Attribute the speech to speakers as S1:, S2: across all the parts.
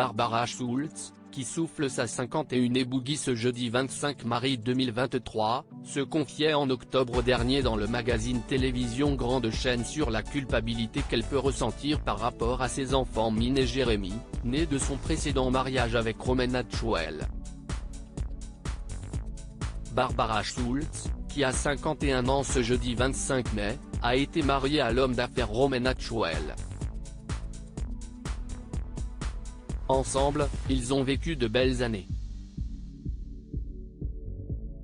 S1: Barbara Schultz, qui souffle sa 51e bougie ce jeudi 25 mars 2023, se confiait en octobre dernier dans le magazine télévision Grande Chaîne sur la culpabilité qu'elle peut ressentir par rapport à ses enfants Min et Jérémy, nés de son précédent mariage avec Romena Tchouel. Barbara Schultz, qui a 51 ans ce jeudi 25 mai, a été mariée à l'homme d'affaires Romena Tchouel. Ensemble, ils ont vécu de belles années.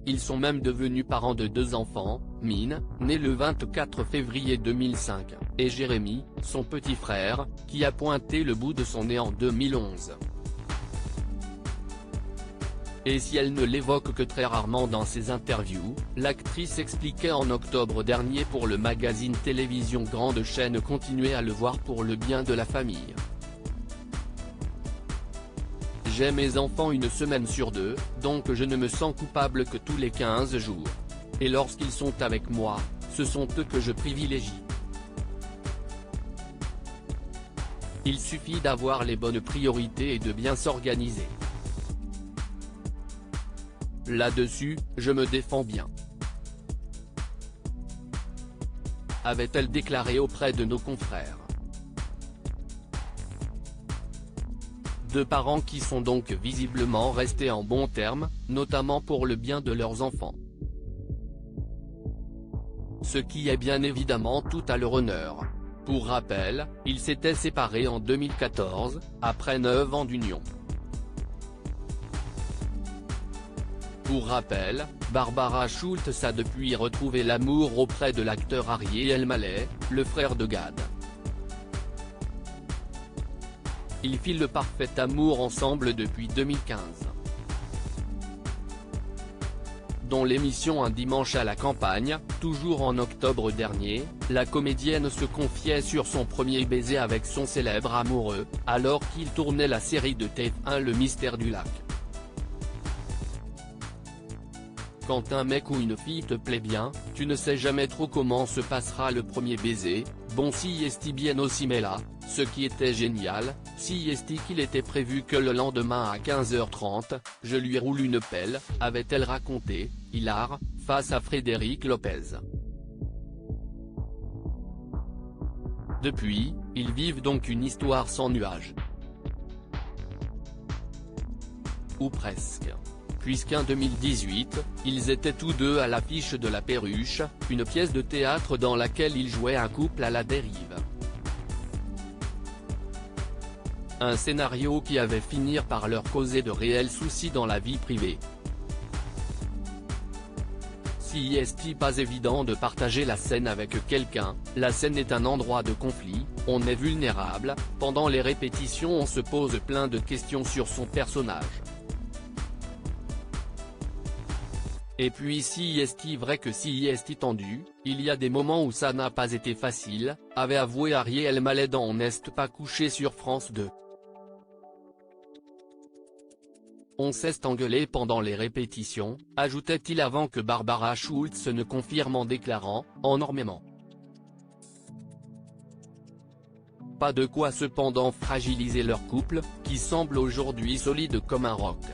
S1: Ils sont même devenus parents de 2 enfants, Min, né le 24 février 2005, et Jérémy, son petit frère, qui a pointé le bout de son nez en 2011. Et si elle ne l'évoque que très rarement dans ses interviews, l'actrice expliquait en octobre dernier pour le magazine télévision Grande Chaîne continuer à le voir pour le bien de la famille. J'ai mes enfants une semaine sur 2, donc je ne me sens coupable que tous les 15 jours. Et lorsqu'ils sont avec moi, ce sont eux que je privilégie. Il suffit d'avoir les bonnes priorités et de bien s'organiser. Là-dessus, je me défends bien. Avait-elle déclaré auprès de nos confrères. 2 parents qui sont donc visiblement restés en bons termes, notamment pour le bien de leurs enfants. Ce qui est bien évidemment tout à leur honneur. Pour rappel, ils s'étaient séparés en 2014, après 9 ans d'union. Pour rappel, Barbara Schultz a depuis retrouvé l'amour auprès de l'acteur Arié Elmaleh, le frère de Gad. Ils filent le parfait amour ensemble depuis 2015. Dans l'émission Un dimanche à la campagne, toujours en octobre dernier, la comédienne se confiait sur son premier baiser avec son célèbre amoureux, alors qu'il tournait la série de TF1 Le Mystère du Lac. Quand un mec ou une fille te plaît bien, tu ne sais jamais trop comment se passera le premier baiser, bon si esti bien aussi mais là, ce qui était génial, si esti qu'il était prévu que le lendemain à 15h30, je lui roule une pelle, avait-elle raconté, hilar, face à Frédéric Lopez. Depuis, ils vivent donc une histoire sans nuages. Ou presque. Puisqu'en 2018, ils étaient tous deux à l'affiche de La Perruche, une pièce de théâtre dans laquelle ils jouaient un couple à la dérive. Un scénario qui avait fini par leur causer de réels soucis dans la vie privée. Si est pas évident de partager la scène avec quelqu'un, la scène est un endroit de conflit, on est vulnérable, pendant les répétitions on se pose plein de questions sur son personnage. Et puis si est vrai que si est tendu, il y a des moments où ça n'a pas été facile, avait avoué Arié Elmaleh dans On n'est pas couché sur France 2. On s'est engueulé pendant les répétitions, ajoutait-il avant que Barbara Schultz ne confirme en déclarant, énormément. Pas de quoi cependant fragiliser leur couple, qui semble aujourd'hui solide comme un roc.